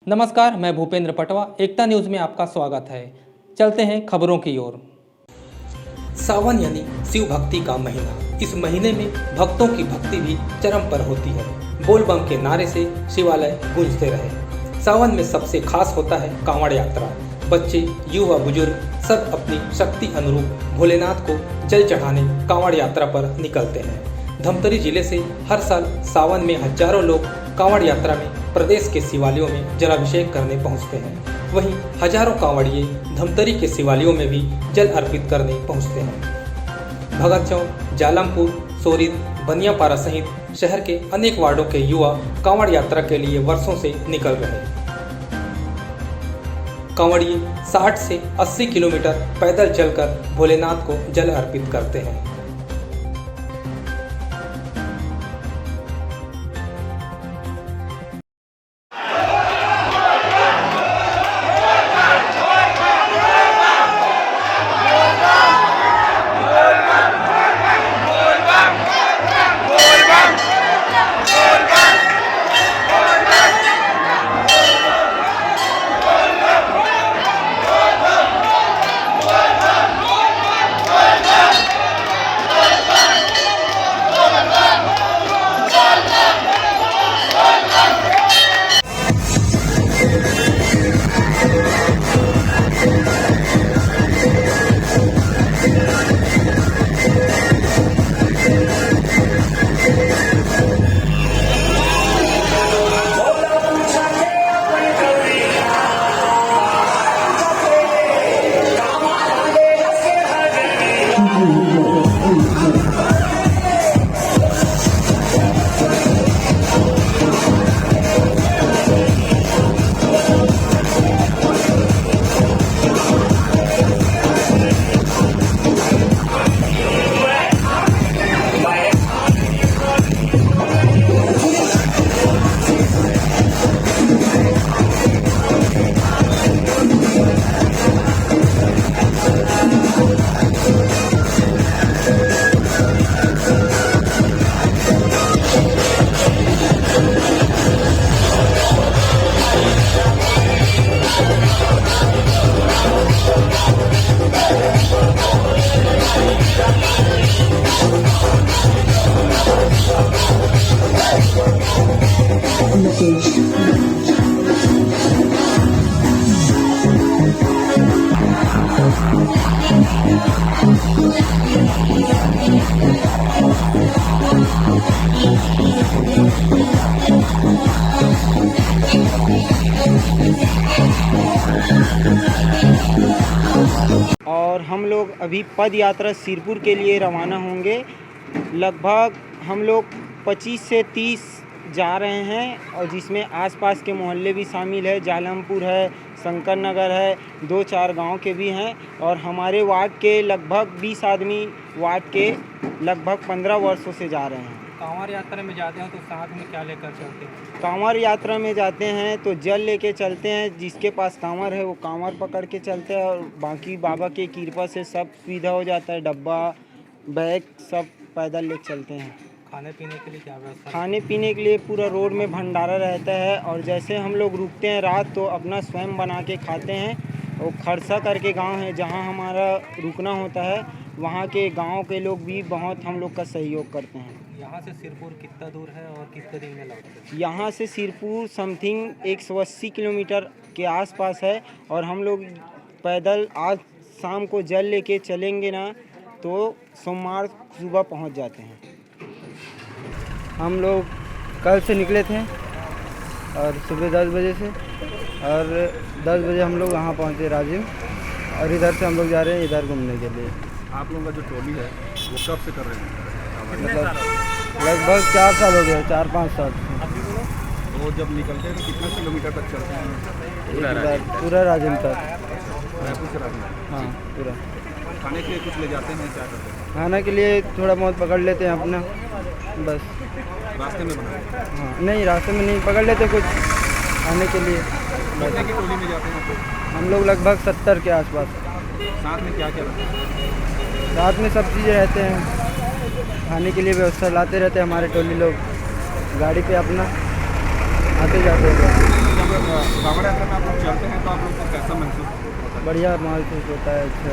नमस्कार, मैं भूपेंद्र पटवा। एकता न्यूज़ में आपका स्वागत है। चलते हैं खबरों की ओर। सावन यानी शिव भक्ति का महीना। इस महीने में भक्तों की भक्ति भी चरम पर होती है। बोल बम के नारे से शिवालय गूंजते रहे। सावन में सबसे खास होता है कांवड़ यात्रा। बच्चे, युवा, बुजुर्ग सब अपनी शक्ति अनुरूप भोलेनाथ को जल चढ़ाने कांवड़ यात्रा पर निकलते हैं। धमतरी जिले से हर साल सावन में हजारों लोग कांवड़ यात्रा में प्रदेश के शिवालयों में जलाभिषेक करने पहुंचते हैं। वहीं हजारों कांवड़िए धमतरी के शिवालयों में भी जल अर्पित करने पहुंचते हैं। भगत चौक, जालमपुर, सोरिद, बनियापारा सहित शहर के अनेक वार्डों के युवा कांवड़ यात्रा के लिए वर्षों से निकल रहे। कांवड़िए 60 से 80 किलोमीटर पैदल चलकर भोलेनाथ को जल अर्पित करते हैं। और हम लोग अभी पद यात्रा सिरपुर के लिए रवाना होंगे। लगभग हम लोग 25 से 30 जा रहे हैं और जिसमें आसपास के मोहल्ले भी शामिल है। जालमपुर है, शंकर नगर है, 2-4 गांव के भी हैं और हमारे वार्ड के लगभग 20 आदमी वार्ड के लगभग 15 वर्षों से जा रहे हैं। कांवड़ यात्रा में जाते हैं तो साथ में क्या लेकर चलते हैं? कांवड़ यात्रा में जाते हैं तो जल लेके चलते हैं। जिसके पास कांवड़ है वो कांवड़ पकड़ के चलते हैं और बाकी बाबा की कृपा से सब सुविधा हो जाता है। डब्बा, बैग सब पैदल ले चलते हैं। खाने पीने के लिए क्या व्यवस्था? खाने पीने के लिए पूरा रोड में भंडारा रहता है और जैसे हम लोग रुकते हैं रात तो अपना स्वयं बना के खाते हैं। और खरसा करके गांव है जहां हमारा रुकना होता है, वहां के गांव के लोग भी बहुत हम लोग का सहयोग करते हैं। यहाँ से सिरपुर कितना दूर है और कितने दिन में लौटते हैं? यहाँ से सिरपुर समथिंग 180 किलोमीटर के आसपास है और हम लोग पैदल आज शाम को जल लेके चलेंगे ना तो सोमवार सुबह पहुँच जाते हैं। हम लोग कल से निकले थे और सुबह 10 बजे से और 10 बजे हम लोग वहाँ पहुँचे राजीव और इधर से हम लोग जा रहे हैं इधर घूमने के लिए। आप लोगों का जो टोली है वो कब से कर रहे हैं? मतलब लगभग 4 साल हो गए, 4-5 साल। तो जब निकलते हैं तो कितना किलोमीटर तक चलते हैं? पूरा राजीव तक। रायपुर से राजीव? हाँ पूरा। खाने के लिए कुछ ले जाते हैं, क्या करते हैं? खाना के लिए थोड़ा बहुत पकड़ लेते हैं अपना, बस रास्ते में बनाते हैं? हाँ नहीं, रास्ते में नहीं, पकड़ लेते कुछ खाने के लिए। कितने की टोली में जाते हैं? हम लोग लगभग 70 के आसपास। साथ में क्या क्या रखते हैं? साथ में सब चीज़ें रहते हैं, खाने के लिए व्यवस्था लाते रहते हैं हमारे टोली लोग, गाड़ी पे अपना आते जाते हैं। जब कांवड़ बढ़िया महसूस होता है। अच्छा,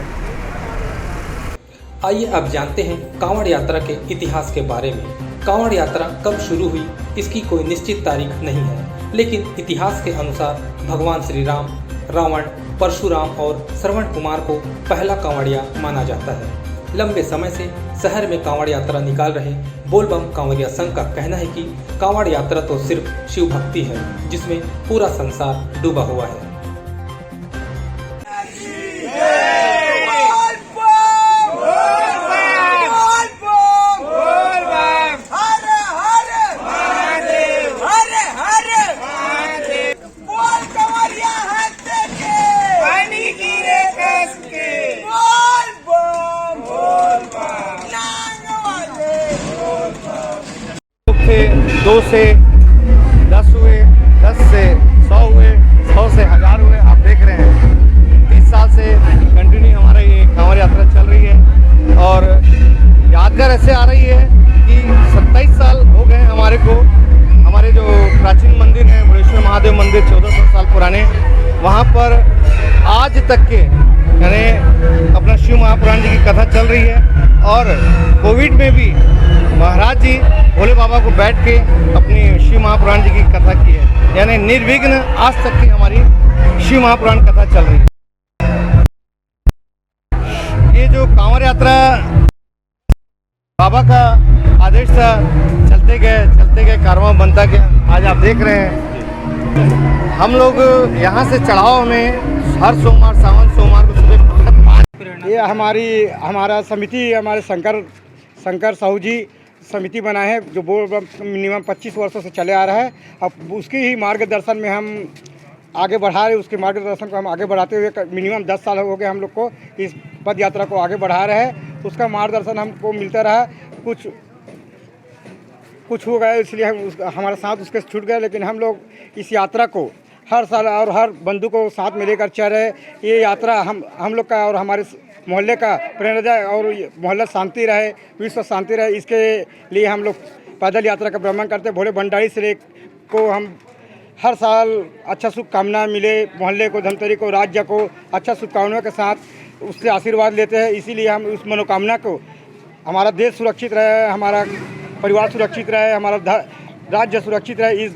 आइए अब जानते हैं कांवड़ यात्रा के इतिहास के बारे में। कांवड़ यात्रा कब शुरू हुई इसकी कोई निश्चित तारीख नहीं है, लेकिन इतिहास के अनुसार भगवान श्री राम, रावण, परशुराम और श्रवण कुमार को पहला कांवड़िया माना जाता है। लंबे समय से शहर में कांवड़ यात्रा निकाल रहे बोलबम कांवड़िया संघ का कहना है कि कांवड़ यात्रा तो सिर्फ शिव भक्ति है जिसमें पूरा संसार डूबा हुआ है। से 2 से 10 हुए, 10 से 100 हुए, 100 से 1000 हुए। आप देख रहे हैं 30 साल से कंटिन्यू हमारा ये कांवड़ यात्रा चल रही है और यादगार ऐसे आ रही है कि 27 साल हो गए हमारे को। हमारे जो प्राचीन मंदिर है बुढ़ेश्वर महादेव मंदिर 1400 साल पुराने, वहाँ पर आज तक के यानी अपना शिव महापुराण जी की कथा चल रही है और कोविड में भी महाराज जी भोले बाबा को बैठ के अपनी शिव महापुराण जी की कथा की है, यानी निर्विघ्न आज तक की हमारी शिव महापुराण कथा चल रही है। ये जो कांवड़ यात्रा बाबा का आदेश था, चलते गए कारवां बनता गया। आज आप देख रहे हैं हम लोग यहाँ से चढ़ाव में हर सोमवार सावन सोमवार को सुबह ये हमारा समिति हमारे शंकर साहू जी समिति बनाए हैं जो मिनिमम 25 वर्षों से चले आ रहा है। अब उसके ही मार्गदर्शन में हम आगे बढ़ा रहे, उसके मार्गदर्शन को हम आगे बढ़ाते हुए मिनिमम 10 साल हो गए हम लोग को इस पद यात्रा को आगे बढ़ा रहे हैं। उसका मार्गदर्शन हमको मिलता रहा, कुछ हो गया इसलिए हमारा साथ उसके छूट गया, लेकिन हम लोग इस यात्रा को हर साल और हर बंधु को साथ में लेकर चल रहे। ये यात्रा हम लोग का और हमारे मोहल्ले का प्रेरणा और मोहल्ला शांति रहे, विश्व शांति रहे, इसके लिए हम लोग पैदल यात्रा का भ्रमण करते। भोले भंडारी से को हम हर साल अच्छा शुभकामना मिले, मोहल्ले को, धमतरी को, राज्य को अच्छा शुभकामना के साथ उससे आशीर्वाद लेते हैं। इसीलिए हम उस मनोकामना को हमारा देश सुरक्षित रहे, हमारा परिवार सुरक्षित रहे, हमारा राज्य सुरक्षित रहे, इस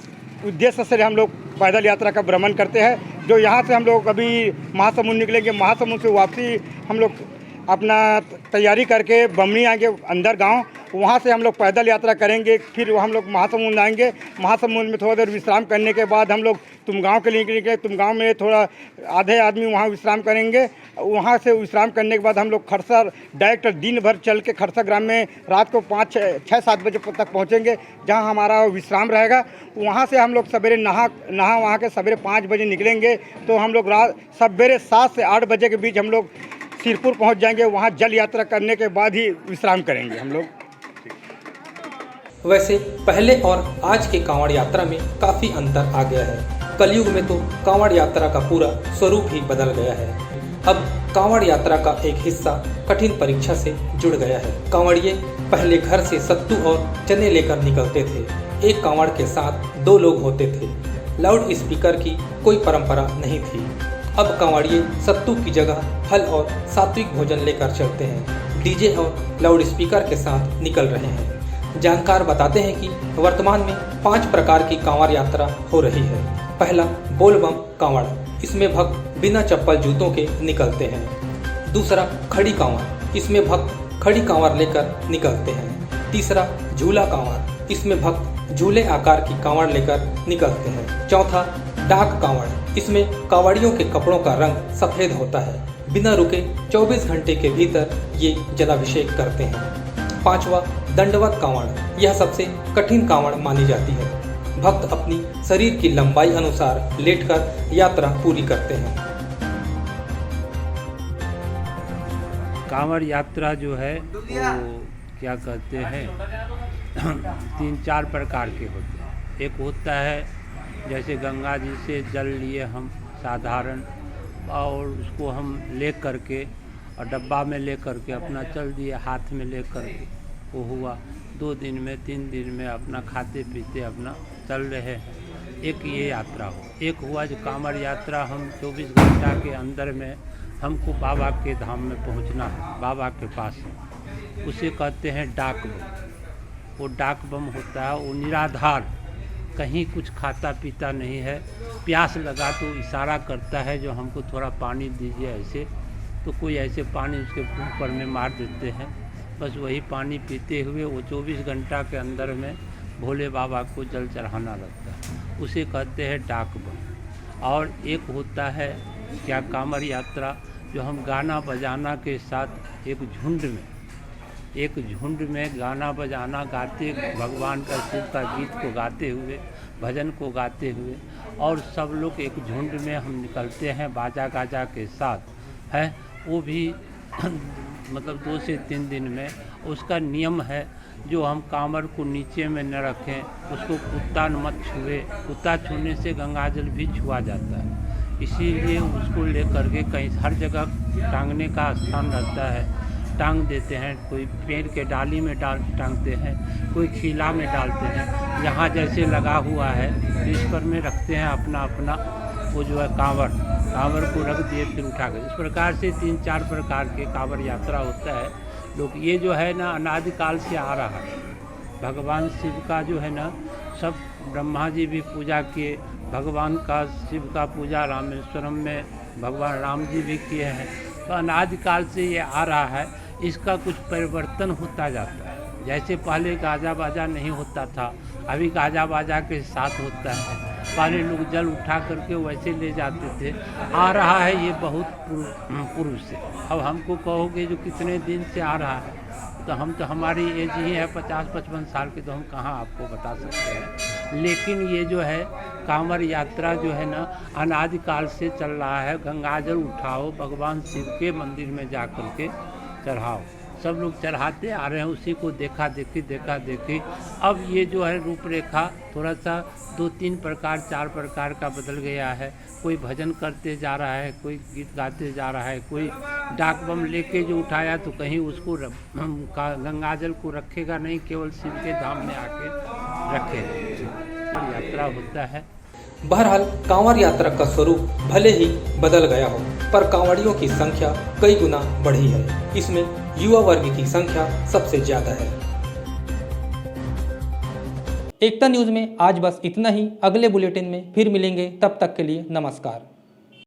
उद्देश्य से हम लोग पैदल यात्रा का भ्रमण करते हैं। जो यहाँ से हम लोग अभी महासमुंद निकलेंगे, महासमुंद से वापसी हम लोग अपना तैयारी करके बमनी आएंगे अंदर गांव, वहाँ से हम लोग पैदल यात्रा करेंगे। फिर हम लोग महासमुंद आएंगे, महासमुंद में थोड़ा देर विश्राम करने के बाद हम लोग तुमगांव के लिए निकलेंगे। तुमगांव में थोड़ा आधे आदमी वहाँ विश्राम करेंगे। वहाँ से विश्राम करने के बाद हम लोग खरसा डायरेक्ट दिन भर चल के खरसा ग्राम में रात को 5-6-7 बजे तक पहुँचेंगे, जहाँ हमारा विश्राम रहेगा। वहाँ से हम लोग सवेरे नहा वहाँ के सवेरे 5 बजे निकलेंगे, तो हम लोग रात सवेरे 7 से 8 बजे के बीच हम लोग सिरपुर पहुँच जाएंगे। वहाँ जल यात्रा करने के बाद ही विश्राम करेंगे हम लोग। वैसे पहले और आज के कांवड़ यात्रा में काफी अंतर आ गया है। कलयुग में तो कांवड़ यात्रा का पूरा स्वरूप ही बदल गया है। अब कांवड़ यात्रा का एक हिस्सा कठिन परीक्षा से जुड़ गया है। कांवड़िये पहले घर से सत्तू और चने लेकर निकलते थे। एक कांवड़ के साथ 2 लोग होते थे। लाउड स्पीकर की कोई परंपरा नहीं थी। अब कांवड़िये सत्तू की जगह फल और सात्विक भोजन लेकर चलते हैं। डीजे और लाउड स्पीकर के साथ निकल रहे हैं। जानकार बताते हैं कि वर्तमान में 5 प्रकार की कांवड़ यात्रा हो रही है। पहला बोलबम कांवड़, इसमें भक्त बिना चप्पल जूतों के निकलते हैं। दूसरा खड़ी कांवड़, इसमें भक्त खड़ी कांवड़ लेकर निकलते हैं। तीसरा झूला कांवड़, इसमें भक्त झूले आकार की कांवड़ लेकर निकलते हैं। चौथा डाक कांवड़, इसमें कांवड़ियों के कपड़ों का रंग सफ़ेद होता है। बिना रुके 24 घंटे के भीतर ये जलाभिषेक करते हैं। पांचवा दंडवत कांवड़, यह सबसे कठिन कांवड़ मानी जाती है। भक्त अपनी शरीर की लंबाई अनुसार लेटकर यात्रा पूरी करते हैं। कांवड़ यात्रा जो है वो क्या कहते हैं 3-4 प्रकार के होते हैं। एक होता है जैसे गंगा जी से जल लिए हम साधारण, और उसको हम ले करके और डब्बा में ले करके अपना चल दिए, हाथ में ले करके वो हुआ। 2 दिन में 3 दिन में अपना खाते पीते अपना चल रहे हैं। एक ये यात्रा हो। एक हुआ जो कांवड़ यात्रा हम 24 घंटा के अंदर में हमको बाबा के धाम में पहुंचना है, बाबा के पास। उसे कहते हैं डाक बम। वो डाक बम होता है, वो निराधार, कहीं कुछ खाता पीता नहीं है। प्यास लगा तो इशारा करता है जो हमको थोड़ा पानी दीजिए ऐसे, तो कोई ऐसे पानी उसके मुँह पर में मार देते हैं। बस वही पानी पीते हुए वो 24 घंटा के अंदर में भोले बाबा को जल चढ़ाना लगता है। उसे कहते हैं डाक बम। और एक होता है क्या कांवर यात्रा, जो हम गाना बजाना के साथ एक झुंड में गाना बजाना गाते, भगवान का शिव का गीत को गाते हुए, भजन को गाते हुए, और सब लोग एक झुंड में हम निकलते हैं बाजा गाजा के साथ है। वो भी मतलब 2 से 3 दिन में उसका नियम है, जो हम कांवर को नीचे में न रखें, उसको कुत्ता मत छुए। कुत्ता छूने से गंगाजल भी छुआ जाता है, इसीलिए उसको लेकर के कहीं हर जगह टांगने का स्थान रहता है, टांग देते हैं। कोई पेड़ के डाली में टांगते हैं, कोई खीला में डालते हैं। यहाँ जैसे लगा हुआ है इस पर में रखते हैं अपना वो जो है कांवर को रख दिए, फिर उठा कर। इस प्रकार से 3-4 प्रकार के कांवर यात्रा होता है। लोग ये जो है ना अनादिकाल से आ रहा है। भगवान शिव का जो है ना, सब ब्रह्मा जी भी पूजा किए, भगवान का शिव का पूजा रामेश्वरम में भगवान राम जी भी किए हैं। तो अनादिकाल से ये आ रहा है। इसका कुछ परिवर्तन होता जाता है। जैसे पहले गाजा बाजा नहीं होता था, अभी गाजा बाजा के साथ होता है। पहले लोग जल उठा करके वैसे ले जाते थे। आ रहा है ये बहुत पूर्व से। अब हमको कहोगे जो कितने दिन से आ रहा है, तो हम तो हमारी एज ही है 50-55 साल की, तो हम कहाँ आपको बता सकते हैं। लेकिन ये जो है कांवर यात्रा जो है ना, अनादिकाल से चल रहा है। गंगाजल उठाओ, भगवान शिव के मंदिर में जा कर के चढ़ाओ। सब लोग चढ़ाते आ रहे हैं, उसी को देखा देखी। अब ये जो है रूपरेखा थोड़ा सा 2-3 प्रकार 4 प्रकार का बदल गया है। कोई भजन करते जा रहा है, कोई गीत गाते जा रहा है, कोई डाक बम लेके जो उठाया तो कहीं उसको गंगाजल को रखेगा नहीं, केवल शिव के धाम में आके रखेगा। यात्रा होता है। बहरहाल कांवर यात्रा का स्वरूप भले ही बदल गया हो, पर कांवड़ियों की संख्या कई गुना बढ़ी है। इसमें युवा वर्ग की संख्या सबसे ज्यादा है। एकता न्यूज में आज बस इतना ही। अगले बुलेटिन में फिर मिलेंगे, तब तक के लिए नमस्कार।